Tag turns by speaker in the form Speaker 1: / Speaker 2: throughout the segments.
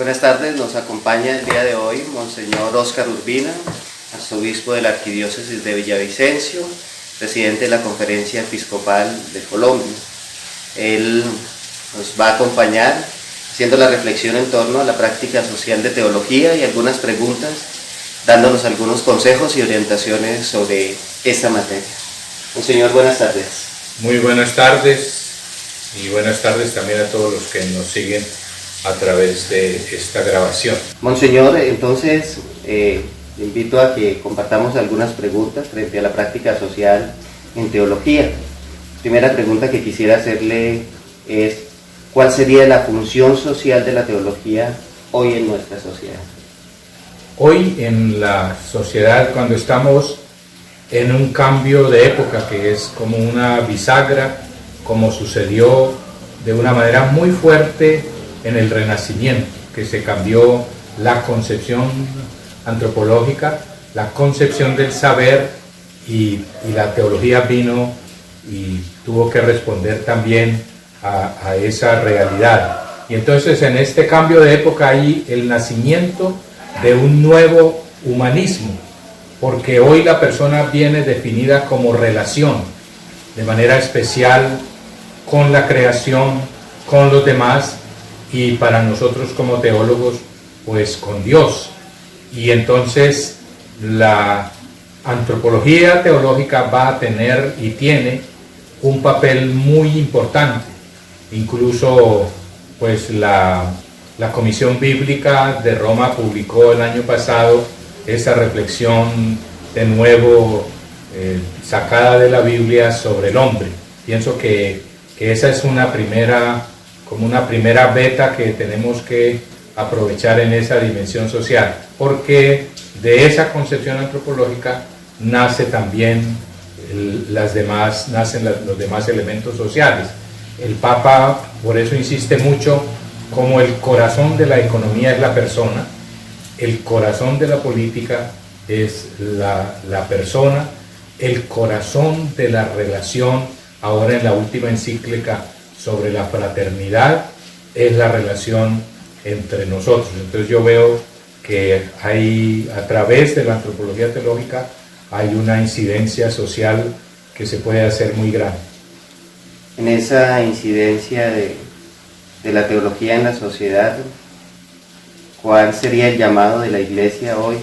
Speaker 1: Buenas tardes, nos acompaña el día de hoy Monseñor Óscar Urbina, arzobispo de la Arquidiócesis de Villavicencio, presidente de la Conferencia Episcopal de Colombia. Él nos va a acompañar haciendo la reflexión en torno a la práctica social de teología y algunas preguntas, dándonos algunos consejos y orientaciones sobre esta materia. Monseñor, buenas tardes.
Speaker 2: Muy buenas tardes y buenas tardes también a todos los que nos siguen a través de esta grabación.
Speaker 1: Monseñor, entonces le invito a que compartamos algunas preguntas frente a la práctica social en teología. Primera pregunta que quisiera hacerle es: ¿cuál sería la función social de la teología hoy en nuestra sociedad?
Speaker 2: Hoy en la sociedad, cuando estamos en un cambio de época que es como una bisagra, como sucedió de una manera muy fuerte en el Renacimiento, que se cambió la concepción antropológica, la concepción del saber, y la teología vino y tuvo que responder también a esa realidad. Y entonces en este cambio de época hay el nacimiento de un nuevo humanismo, porque hoy la persona viene definida como relación, de manera especial con la creación, con los demás, y para nosotros como teólogos, pues con Dios. Y entonces la antropología teológica va a tener y tiene un papel muy importante. Incluso pues la Comisión Bíblica de Roma publicó el año pasado esa reflexión de nuevo sacada de la Biblia sobre el hombre. Pienso que esa es una primera beta que tenemos que aprovechar en esa dimensión social, porque de esa concepción antropológica nace también nacen los demás elementos sociales. El Papa por eso insiste mucho, como el corazón de la economía es la persona, el corazón de la política es la persona, el corazón de la relación, ahora en la última encíclica sobre la fraternidad, es la relación entre nosotros. Entonces yo veo que hay, a través de la antropología teológica, hay una incidencia social que se puede hacer muy grande.
Speaker 1: En esa incidencia de la teología en la sociedad, ¿cuál sería el llamado de la Iglesia hoy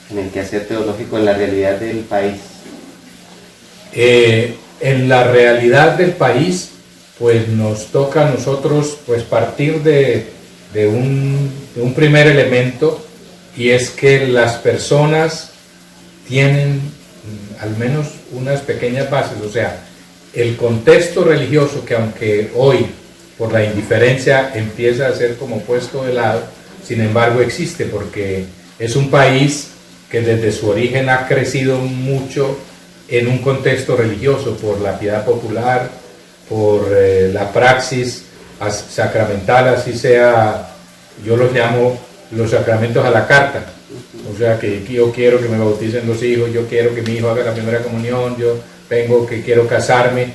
Speaker 1: en el quehacer teológico en la realidad del país?
Speaker 2: En la realidad del país, pues nos toca a nosotros pues partir de un primer elemento, y es que las personas tienen al menos unas pequeñas bases. O sea, el contexto religioso, que aunque hoy por la indiferencia empieza a ser como puesto de lado, sin embargo existe, porque es un país que desde su origen ha crecido mucho en un contexto religioso, por la piedad popular, por la praxis sacramental, así sea, yo los llamo los sacramentos a la carta. O sea, que yo quiero que me bauticen los hijos, yo quiero que mi hijo haga la primera comunión, yo quiero casarme.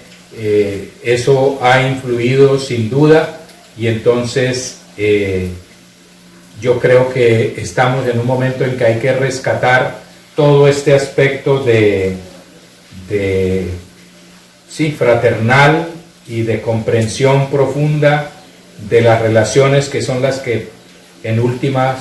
Speaker 2: Eso ha influido sin duda, y entonces yo creo que estamos en un momento en que hay que rescatar todo este aspecto fraternal y de comprensión profunda de las relaciones, que son las que en últimas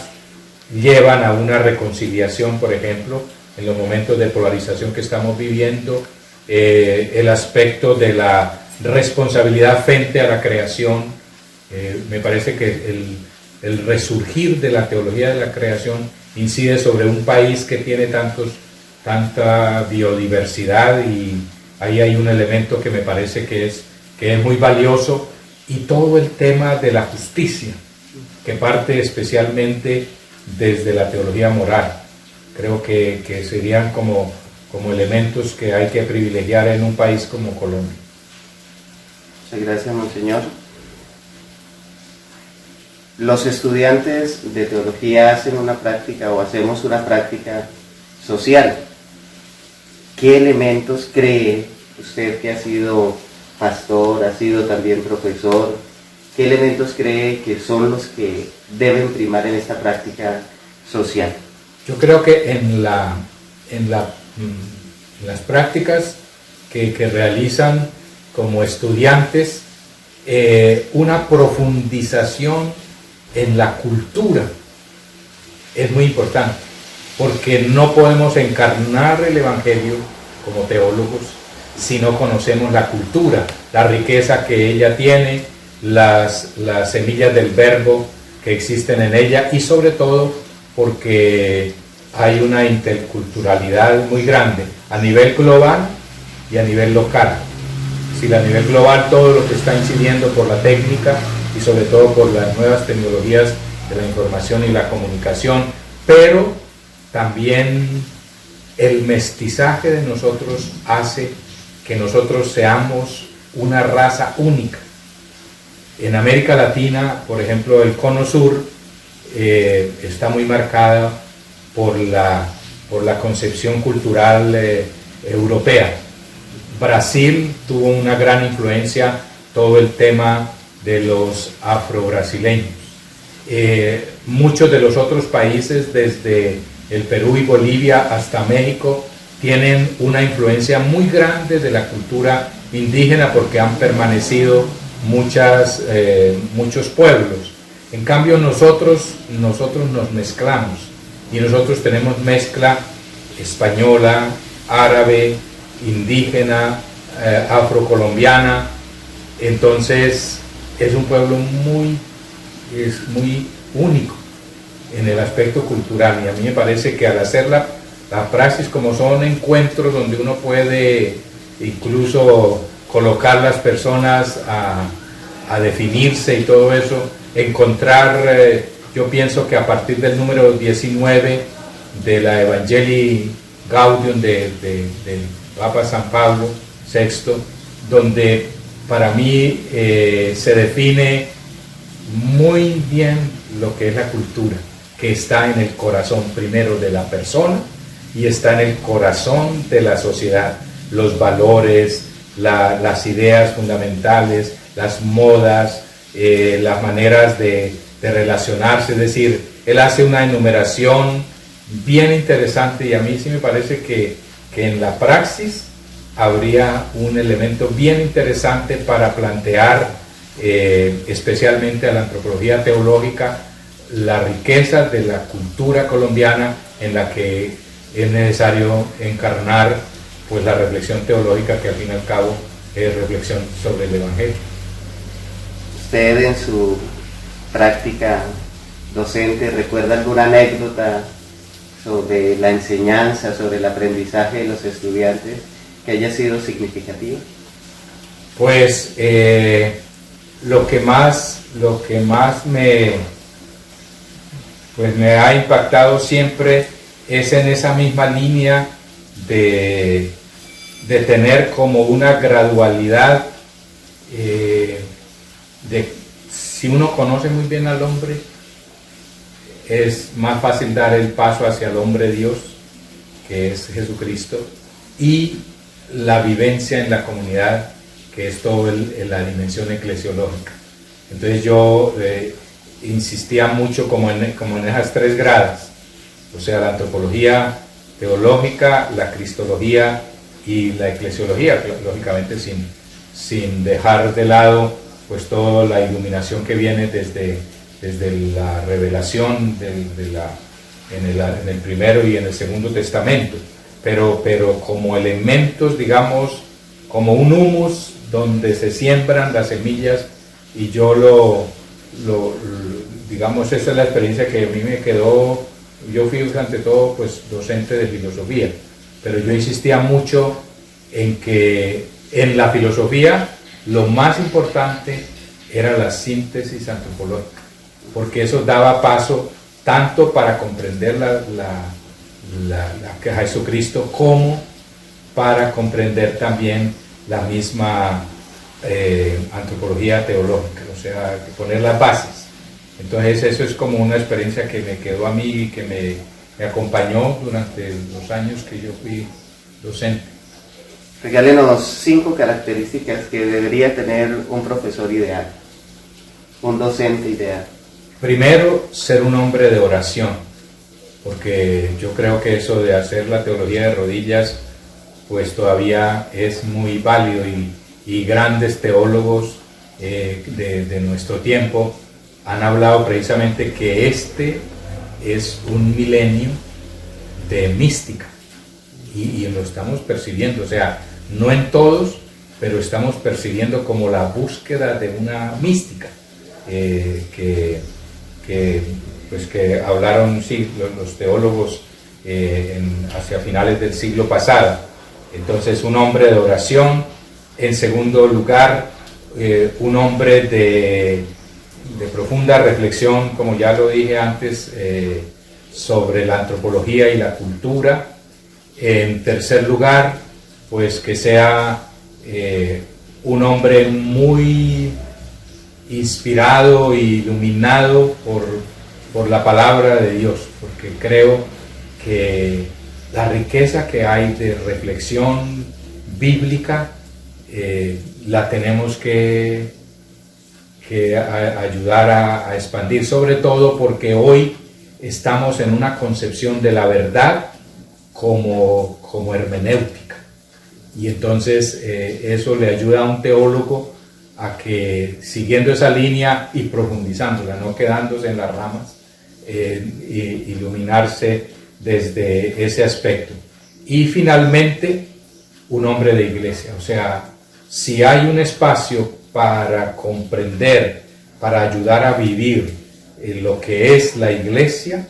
Speaker 2: llevan a una reconciliación. Por ejemplo, en los momentos de polarización que estamos viviendo, el aspecto de la responsabilidad frente a la creación, me parece que el resurgir de la teología de la creación incide sobre un país que tiene tanta biodiversidad, y ahí hay un elemento que me parece que es muy valioso, y todo el tema de la justicia, que parte especialmente desde la teología moral. Creo que serían como elementos que hay que privilegiar en un país como Colombia.
Speaker 1: Muchas gracias, Monseñor. Los estudiantes de teología hacen una práctica, o hacemos una práctica social. ¿Qué elementos cree usted, que ha sido pastor, ha sido también profesor, ¿qué elementos cree que son los que deben primar en esta práctica social?
Speaker 2: Yo creo que en las prácticas que realizan como estudiantes, una profundización en la cultura es muy importante, porque no podemos encarnar el Evangelio como teólogos si no conocemos la cultura, la riqueza que ella tiene, las semillas del verbo que existen en ella, y sobre todo porque hay una interculturalidad muy grande a nivel global y a nivel local. Si a nivel global todo lo que está incidiendo por la técnica y sobre todo por las nuevas tecnologías de la información y la comunicación, pero también el mestizaje de nosotros hace que nosotros seamos una raza única. En América Latina, por ejemplo, el Cono Sur está muy marcada por la concepción cultural europea. Brasil tuvo una gran influencia, todo el tema de los afro-brasileños. Muchos de los otros países, desde el Perú y Bolivia hasta México, tienen una influencia muy grande de la cultura indígena porque han permanecido muchos pueblos. En cambio nosotros nos mezclamos y nosotros tenemos mezcla española, árabe, indígena, afrocolombiana. Entonces es un pueblo muy único en el aspecto cultural, y a mí me parece que al hacer la praxis, como son encuentros donde uno puede incluso colocar las personas a definirse y todo eso, encontrar, yo pienso que a partir del número 19 de la Evangelii Gaudium del Papa San Pablo VI, donde para mí se define muy bien lo que es la cultura, que está en el corazón primero de la persona y está en el corazón de la sociedad. Los valores, las ideas fundamentales, las modas, las maneras de relacionarse. Es decir, él hace una enumeración bien interesante, y a mí sí me parece que en la praxis habría un elemento bien interesante para plantear, especialmente a la antropología teológica, la riqueza de la cultura colombiana, en la que es necesario encarnar pues la reflexión teológica, que al fin y al cabo es reflexión sobre el Evangelio.
Speaker 1: ¿Usted en su práctica docente recuerda alguna anécdota sobre la enseñanza, sobre el aprendizaje de los estudiantes que haya sido significativa?
Speaker 2: Pues lo que más me ha impactado siempre es en esa misma línea de tener como una gradualidad, si uno conoce muy bien al hombre, es más fácil dar el paso hacia el hombre Dios, que es Jesucristo, y la vivencia en la comunidad, que es toda la dimensión eclesiológica. Entonces yo insistía mucho como en esas tres gradas, o sea, la antropología teológica, la cristología y la eclesiología, lógicamente sin dejar de lado pues toda la iluminación que viene desde la revelación en el primero y en el segundo testamento, pero como elementos, digamos, como un humus donde se siembran las semillas. Y yo digamos, esa es la experiencia que a mí me quedó. Yo fui ante todo pues docente de filosofía, pero yo insistía mucho en que en la filosofía lo más importante era la síntesis antropológica, porque eso daba paso tanto para comprender a Jesucristo, como para comprender también la misma antropología teológica, o sea, poner las bases. Entonces eso es como una experiencia que me quedó a mí y que me acompañó durante los años que yo fui docente.
Speaker 1: Regálenos 5 características que debería tener un profesor ideal. un docente ideal?
Speaker 2: Primero, ser un hombre de oración, porque yo creo que eso de hacer la teología de rodillas, pues todavía es muy válido y grandes teólogos de nuestro tiempo han hablado precisamente que este es un milenio de mística y lo estamos percibiendo, o sea, no en todos, pero estamos percibiendo como la búsqueda de una mística pues que hablaron sí, los teólogos hacia finales del siglo pasado. Entonces, un hombre de oración. En segundo lugar, un hombre de profunda reflexión, como ya lo dije antes, sobre la antropología y la cultura. En tercer lugar, pues que sea un hombre muy inspirado e iluminado por la palabra de Dios, porque creo que la riqueza que hay de reflexión bíblica la tenemos que ayudar a expandir, sobre todo porque hoy estamos en una concepción de la verdad como hermenéutica, y entonces eso le ayuda a un teólogo a que, siguiendo esa línea y profundizándola, no quedándose en las ramas, iluminarse desde ese aspecto. Y finalmente, un hombre de iglesia, o sea, si hay un espacio para comprender, para ayudar a vivir lo que es la iglesia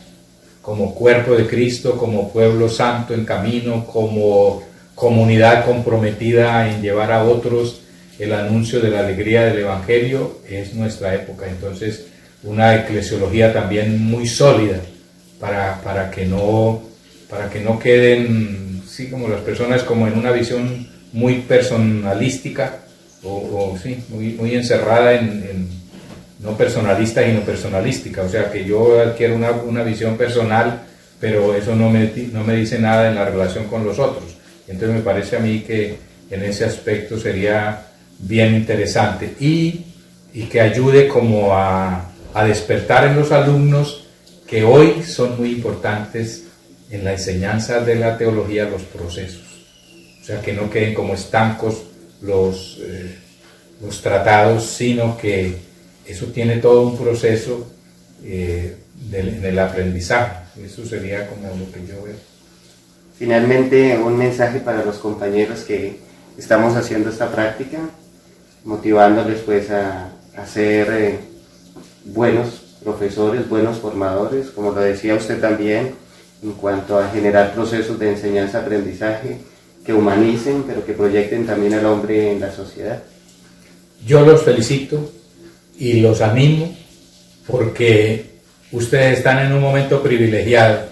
Speaker 2: como cuerpo de Cristo, como pueblo santo en camino, como comunidad comprometida en llevar a otros el anuncio de la alegría del Evangelio, es nuestra época. Entonces, una eclesiología también muy sólida para que no queden, sí, como las personas como en una visión muy personalística o sí, muy encerrada en no personalista y no personalística, o sea que yo adquiero una visión personal, pero eso no me dice nada en la relación con los otros. Entonces me parece a mí que en ese aspecto sería bien interesante y que ayude como a despertar en los alumnos, que hoy son muy importantes en la enseñanza de la teología, los procesos, o sea que no queden como estancos los tratados, sino que eso tiene todo un proceso del aprendizaje. Eso sería como lo que yo veo.
Speaker 1: Finalmente, un mensaje para los compañeros que estamos haciendo esta práctica, motivándoles pues a ser buenos profesores, buenos formadores, como lo decía usted también, en cuanto a generar procesos de enseñanza-aprendizaje que humanicen, pero que proyecten también al hombre en la sociedad.
Speaker 2: Yo los felicito y los animo porque ustedes están en un momento privilegiado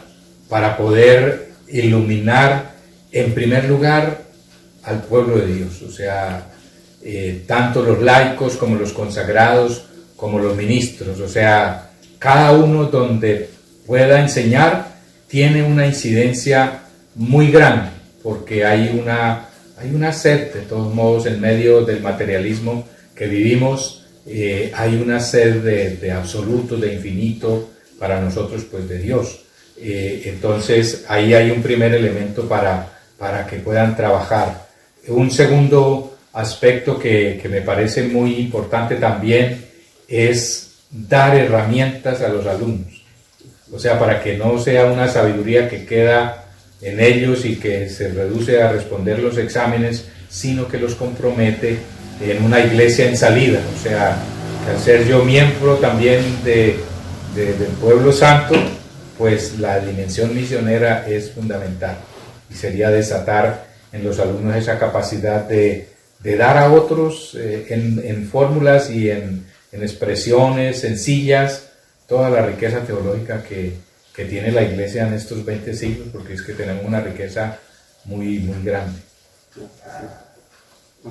Speaker 2: para poder iluminar en primer lugar al pueblo de Dios, o sea, tanto los laicos como los consagrados, como los ministros, o sea, cada uno donde pueda enseñar tiene una incidencia muy grande, porque hay una sed, de todos modos, en medio del materialismo que vivimos, hay una sed de absoluto, de infinito, para nosotros, pues de Dios. Entonces, ahí hay un primer elemento para que puedan trabajar. Un segundo aspecto que me parece muy importante también es dar herramientas a los alumnos, o sea, para que no sea una sabiduría que queda en ellos y que se reduce a responder los exámenes, sino que los compromete en una iglesia en salida, o sea, que al ser yo miembro también del pueblo santo, pues la dimensión misionera es fundamental y sería desatar en los alumnos esa capacidad de dar a otros en fórmulas y en expresiones sencillas toda la riqueza teológica que tiene la iglesia en estos 20 siglos, porque es que tenemos una riqueza muy, muy grande.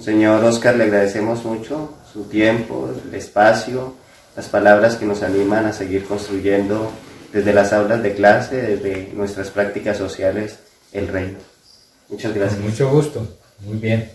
Speaker 1: Señor Óscar, le agradecemos mucho su tiempo, el espacio, las palabras que nos animan a seguir construyendo desde las aulas de clase, desde nuestras prácticas sociales, el reino. Muchas gracias.
Speaker 2: Con mucho gusto, muy bien.